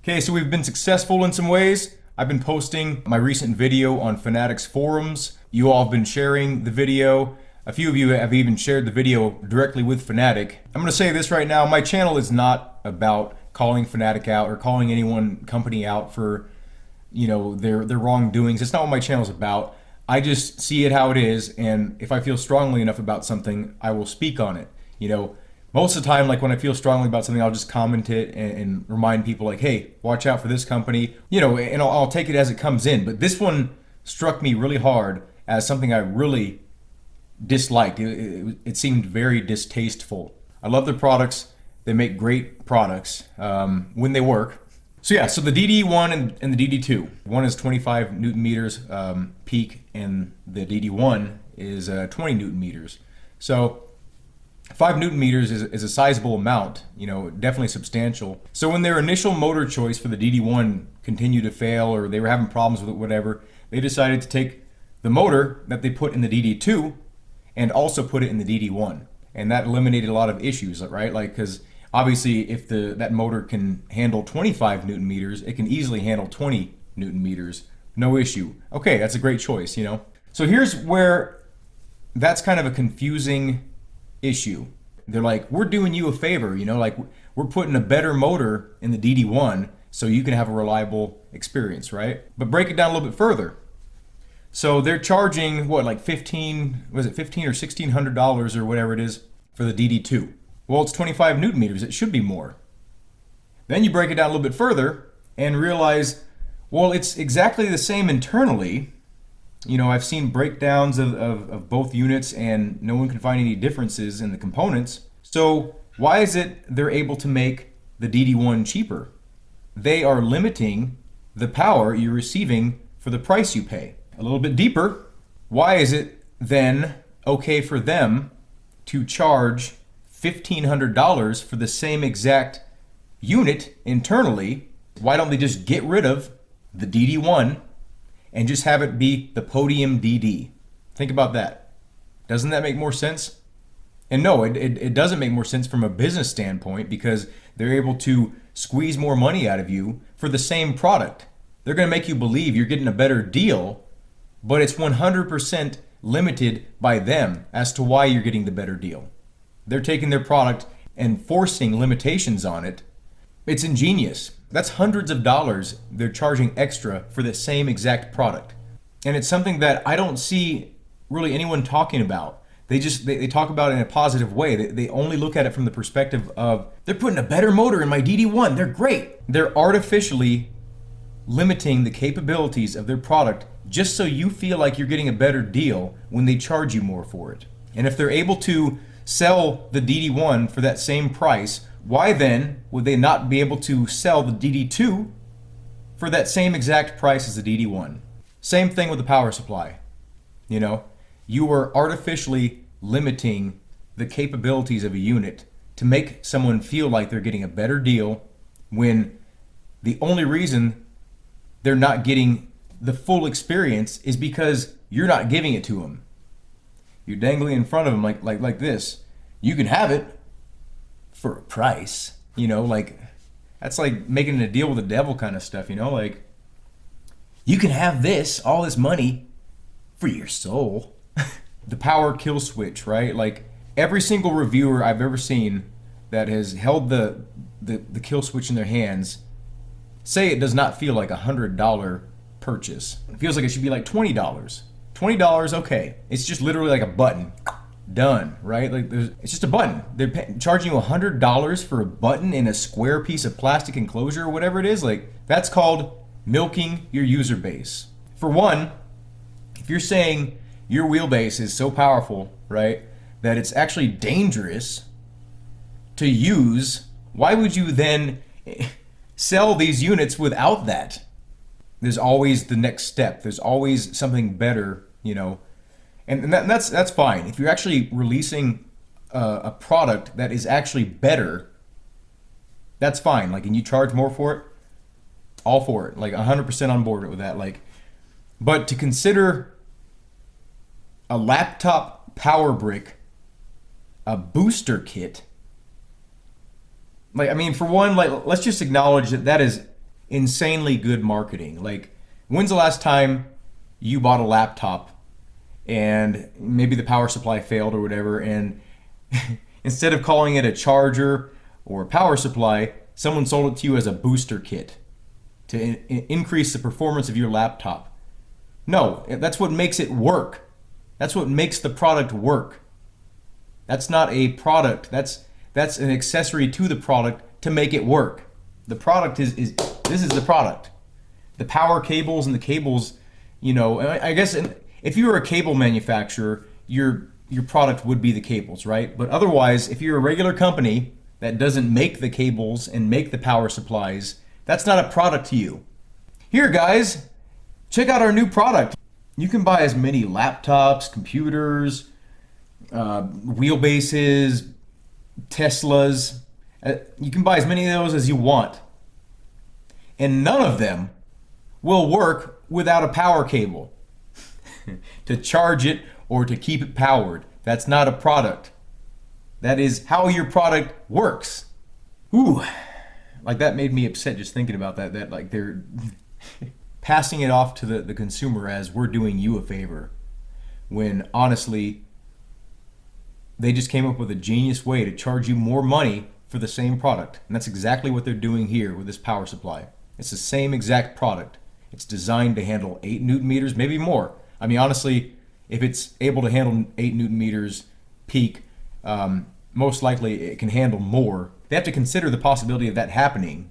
Okay, so we've been successful in some ways. I've been posting my recent video on Fanatics forums. You all have been sharing the video. A few of you have even shared the video directly with Fanatic. I'm gonna say this right now, my channel is not about calling Fanatic out or calling any one company out for, you know, their wrongdoings. It's not what my channel's about. I just see it how it is, and if I feel strongly enough about something, I will speak on it. You know, most of the time, like when I feel strongly about something, I'll just comment it and remind people like, hey, watch out for this company, you know, and I'll take it as it comes in. But this one struck me really hard as something I really disliked. It seemed very distasteful. I love their products. They make great products when they work. So yeah, so the DD1 and the DD2. One is 25 Newton meters peak, and the DD1 is 20 Newton meters. So 5 Newton meters is a sizable amount, you know, definitely substantial. So when their initial motor choice for the DD1 continued to fail, or they were having problems with it, whatever, they decided to take the motor that they put in the DD2 and also put it in the DD1. And that eliminated a lot of issues, right? Like, because obviously if that motor can handle 25 Newton meters, it can easily handle 20 Newton meters, no issue. Okay, that's a great choice, you know? So here's where that's kind of a confusing issue. They're like, we're doing you a favor, you know, like we're putting a better motor in the DD1 so you can have a reliable experience, right? But break it down a little bit further. So they're charging what, like $1,500 or $1,600 or whatever it is for the DD2. Well, it's 25 Newton meters. It should be more. Then you break it down a little bit further and realize, well, it's exactly the same internally. You know, I've seen breakdowns of both units and no one can find any differences in the components. So why is it they're able to make the DD1 cheaper? They are limiting the power you're receiving for the price you pay. A little bit deeper, why is it then okay for them to charge $1,500 for the same exact unit internally? Why don't they just get rid of the DD1 and just have it be the Podium DD? Think about that. Doesn't that make more sense? And no, it doesn't make more sense from a business standpoint, because they're able to squeeze more money out of you for the same product. They're going to make you believe you're getting a better deal, but it's 100% limited by them as to why you're getting the better deal. They're taking their product and forcing limitations on it. It's ingenious. That's hundreds of dollars they're charging extra for the same exact product. And it's something that I don't see really anyone talking about. They talk about it in a positive way. They only look at it from the perspective of, they're putting a better motor in my DD1. They're great. They're artificially limiting the capabilities of their product just so you feel like you're getting a better deal when they charge you more for it. And if they're able to sell the DD1 for that same price, why then would they not be able to sell the DD2 for that same exact price as the DD1? Same thing with the power supply. You know, you are artificially limiting the capabilities of a unit to make someone feel like they're getting a better deal, when the only reason they're not getting the full experience is because you're not giving it to them. You're dangling in front of them like this. You can have it for a price, you know, like that's like making a deal with the devil kind of stuff, you know, like you can have this, all this money for your soul. The power kill switch, right? Like every single reviewer I've ever seen that has held the kill switch in their hands say it does not feel like $100 purchase. It feels like it should be like $20. $20, okay. It's just literally like a button. Done, right? Like it's just a button. They're charging you $100 for a button in a square piece of plastic enclosure or whatever it is. Like, that's called milking your user base. For one, if you're saying your wheelbase is so powerful, right, that it's actually dangerous to use, why would you then sell these units without that? There's always the next step. There's always something better, you know. And that's fine. If you're actually releasing a product that is actually better, that's fine. Like, and you charge more for it, all for it. Like 100% on board with that. Like, but to consider a laptop power brick a booster kit, like, I mean, for one, like, let's just acknowledge that that is insanely good marketing. Like, when's the last time you bought a laptop and maybe the power supply failed or whatever, and instead of calling it a charger or a power supply, someone sold it to you as a booster kit to increase the performance of your laptop? No, that's what makes it work. That's what makes the product work. That's not a product. That's an accessory to the product to make it work. The product is this is the product. The power cables and the cables, you know, I guess if you were a cable manufacturer, your product would be the cables, right? But otherwise, if you're a regular company that doesn't make the cables and make the power supplies, that's not a product to you. Here, guys, check out our new product. You can buy as many laptops, computers, wheelbases, Teslas. You can buy as many of those as you want. And none of them will work without a power cable to charge it or to keep it powered. That's not a product. That is how your product works. Ooh, like that made me upset just thinking about that. That like they're passing it off to the consumer as we're doing you a favor, when honestly they just came up with a genius way to charge you more money for the same product. And that's exactly what they're doing here with this power supply. It's the same exact product. It's designed to handle 8 Newton meters, maybe more. I mean, honestly, if it's able to handle 8 Newton meters peak, most likely it can handle more. They have to consider the possibility of that happening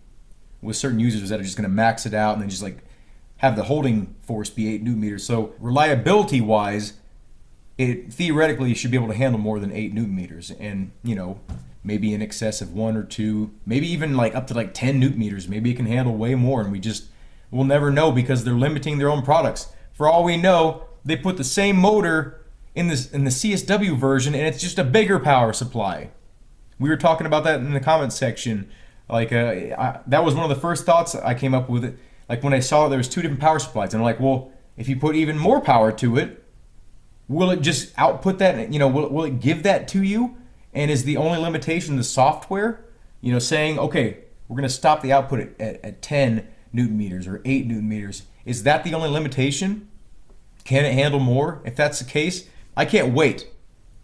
with certain users that are just going to max it out and then just like have the holding force be 8 Newton meters. So reliability wise, it theoretically should be able to handle more than 8 Newton meters, and you know, maybe in excess of 1 or 2, maybe even like up to like 10 Newton meters. Maybe it can handle way more, and we'll never know because they're limiting their own products. For all we know, they put the same motor in the CSW version, and it's just a bigger power supply. We were talking about that in the comments section. Like that was one of the first thoughts I came up with. It like when I saw there was 2 different power supplies, and I'm like, well, if you put even more power to it, will it just output that? You know, will it give that to you? And is the only limitation the software? You know, saying, okay, we're going to stop the output at 10 Newton meters or 8 Newton meters. Is that the only limitation? Can it handle more? If that's the case, I can't wait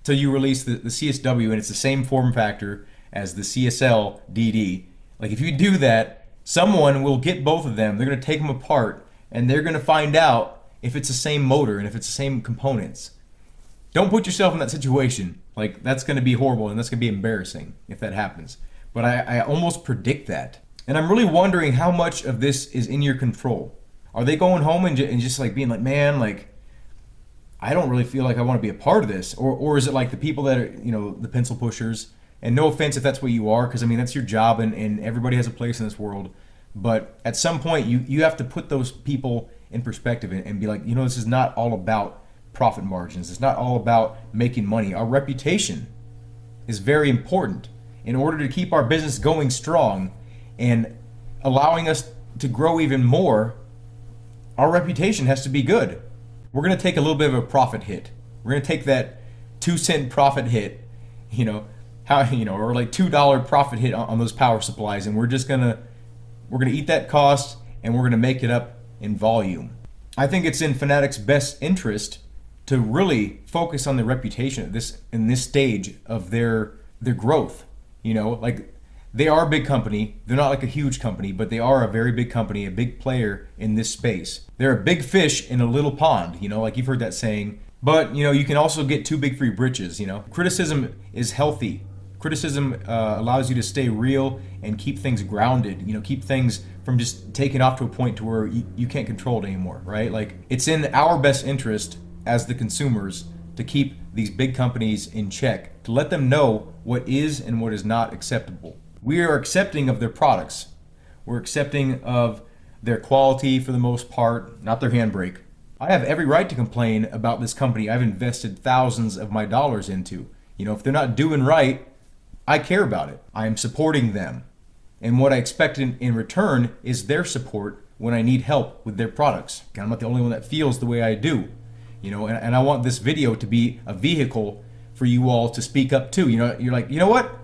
till you release the CSW and it's the same form factor as the CSL DD. Like if you do that, someone will get both of them. They're going to take them apart and they're going to find out if it's the same motor and if it's the same components. Don't put yourself in that situation. Like that's going to be horrible and that's going to be embarrassing if that happens. But I almost predict that. And I'm really wondering how much of this is in your control. Are they going home and just like being like, man, like, I don't really feel like I want to be a part of this? Or is it like the people that are, you know, the pencil pushers? And no offense if that's what you are, because I mean, that's your job and everybody has a place in this world. But at some point, you have to put those people in perspective and be like, you know, this is not all about profit margins. It's not all about making money. Our reputation is very important. In order to keep our business going strong and allowing us to grow even more, our reputation has to be good. We're going to take a little bit of a profit hit. We're going to take that 2-cent profit hit, you know, or like $2 profit hit on those power supplies, and we're going to eat that cost and we're going to make it up in volume. I think it's in Fanatics' best interest to really focus on the reputation in this stage of their growth. You know, like they are a big company. They're not like a huge company, but they are a very big company, a big player in this space. They're a big fish in a little pond, you know, like you've heard that saying. But, you know, you can also get too big for your britches, you know. Criticism is healthy. Criticism allows you to stay real and keep things grounded, you know, keep things from just taking off to a point to where you can't control it anymore, right? Like it's in our best interest as the consumers to keep these big companies in check, to let them know what is and what is not acceptable. We are accepting of their products. We're accepting of their quality for the most part, not their handbrake. I have every right to complain about this company I've invested thousands of my dollars into. You know, if they're not doing right, I care about it. I am supporting them. And what I expect in return is their support when I need help with their products. I'm not the only one that feels the way I do. You know, and I want this video to be a vehicle for you all to speak up to. You know, you're like, you know what?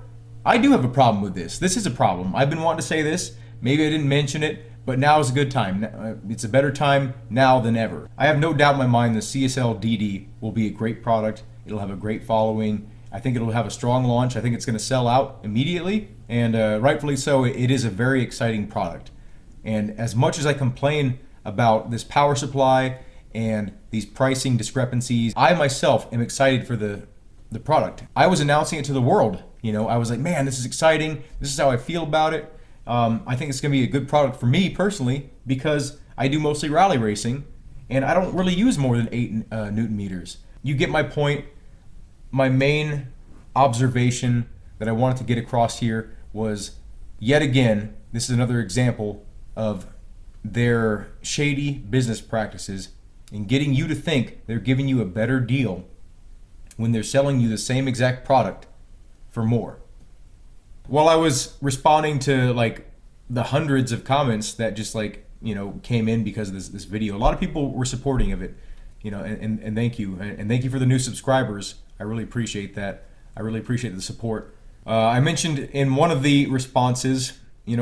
I do have a problem with this. This is a problem. I've been wanting to say this. Maybe I didn't mention it, but now is a good time. It's a better time now than ever. I have no doubt in my mind the CSL DD will be a great product. It'll have a great following. I think it'll have a strong launch. I think it's going to sell out immediately, and rightfully so. It is a very exciting product. And as much as I complain about this power supply and these pricing discrepancies, I myself am excited for the product. I was announcing it to the world. I was like, man, this is exciting. This is how I feel about it. I think it's going to be a good product for me personally because I do mostly rally racing and I don't really use more than 8 Newton meters. You get my point. My main observation that I wanted to get across here was, yet again, this is another example of their shady business practices in getting you to think they're giving you a better deal when they're selling you the same exact product for more. While I was responding to like the hundreds of comments that just came in because of this video, a lot of people were supporting of it, and thank you. And thank you for the new subscribers. I really appreciate that. I really appreciate the support. I mentioned in one of the responses,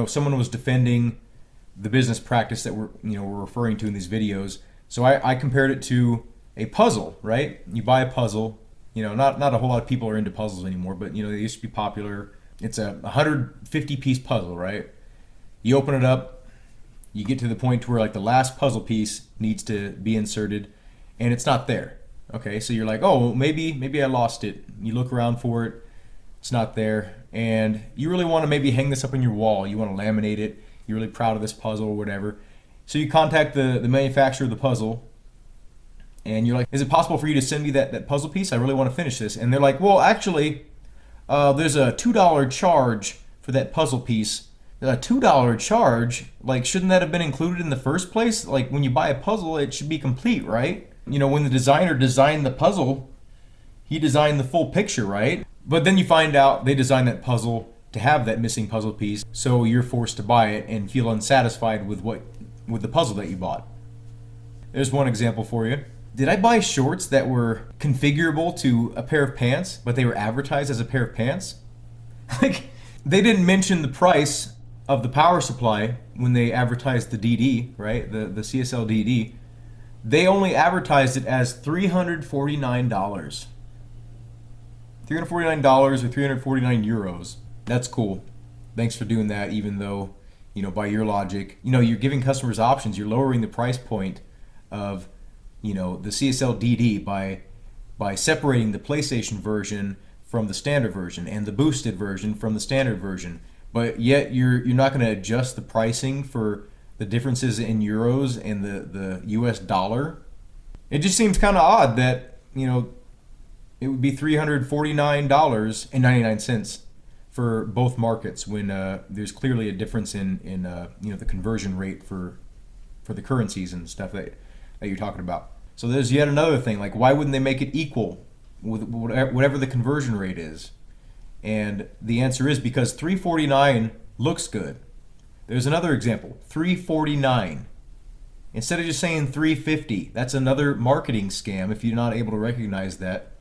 someone was defending the business practice that we're referring to in these videos. So I compared it to a puzzle, right? You buy a puzzle, not a whole lot of people are into puzzles anymore, but they used to be popular. It's a 150 piece puzzle, right? You open it up, you get to the point where like the last puzzle piece needs to be inserted and it's not there. Okay, so you're like, oh, maybe I lost it. You look around for it, it's not there, and you really want to maybe hang this up on your wall. You want to laminate it. You're really proud of this puzzle or whatever. So you contact the manufacturer of the puzzle and you're like, is it possible for you to send me that puzzle piece? I really want to finish this. And they're like, well, actually, there's a $2 charge for that puzzle piece. A $2 charge? Like, shouldn't that have been included in the first place? Like, when you buy a puzzle, it should be complete, right? When the designer designed the puzzle, he designed the full picture, right? But then you find out they designed that puzzle to have that missing puzzle piece, so you're forced to buy it and feel unsatisfied with the puzzle that you bought. There's one example for you. Did I buy shorts that were configurable to a pair of pants, but they were advertised as a pair of pants? Like, they didn't mention the price of the power supply when they advertised the DD, right? The CSL DD. They only advertised it as $349. $349 or 349 euros. That's cool. Thanks for doing that, even though, by your logic, you're giving customers options. You're lowering the price point of, the CSL DD by separating the PlayStation version from the standard version and the boosted version from the standard version. But yet you're not going to adjust the pricing for the differences in euros and the US dollar. It just seems kind of odd that, it would be $349.99 for both markets when there's clearly a difference in the conversion rate for the currencies and stuff that you're talking about. So there's yet another thing, like, why wouldn't they make it equal with whatever the conversion rate is? And the answer is because $349 looks good. There's another example, $349. Instead of just saying $350, that's another marketing scam. If you're not able to recognize that,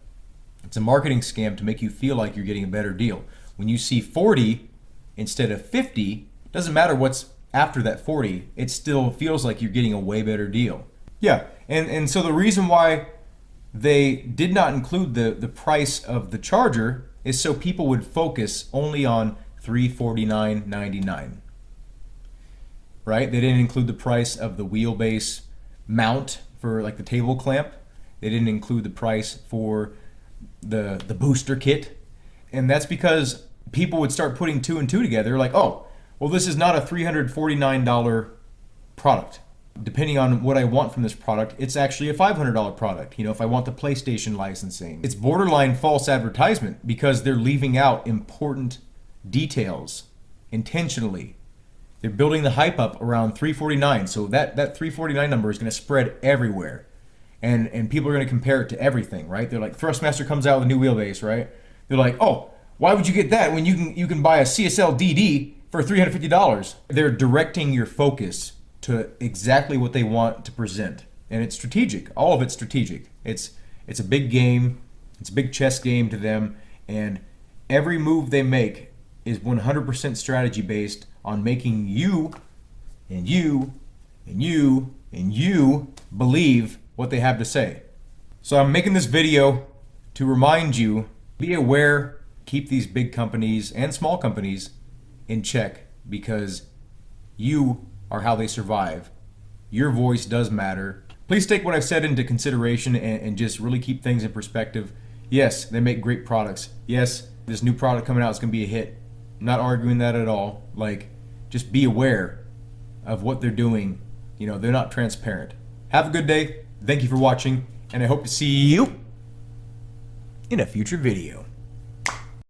it's a marketing scam to make you feel like you're getting a better deal. When you see 40 instead of 50, doesn't matter what's after that 40, it still feels like you're getting a way better deal. Yeah, and so the reason why they did not include the price of the charger is so people would focus only on $349.99. Right? They didn't include the price of the wheelbase mount for like the table clamp. They didn't include the price for the booster kit. And that's because people would start putting 2 and 2 together, like, oh, well, this is not a $349 product. Depending on what I want from this product, it's actually a $500 product. If I want the PlayStation licensing. It's borderline false advertisement because they're leaving out important details intentionally. They're building the hype up around $349, so that $349 number is going to spread everywhere. And people are going to compare it to everything, right? They're like, Thrustmaster comes out with a new wheelbase, right? They're like, oh, why would you get that when you can buy a CSL DD for $350? They're directing your focus to exactly what they want to present. And it's strategic. All of it's strategic. It's a big game. It's a big chess game to them. And every move they make is 100% strategy based on making you and you, and you, and you believe what they have to say. So I'm making this video to remind you, be aware, keep these big companies and small companies in check, because you are how they survive. Your voice does matter. Please take what I've said into consideration and just really keep things in perspective. Yes, they make great products. Yes, this new product coming out is going to be a hit. I'm not arguing that at all. Like, just be aware of what they're doing. You know, they're not transparent. Have a good day. Thank you for watching, and I hope to see you in a future video.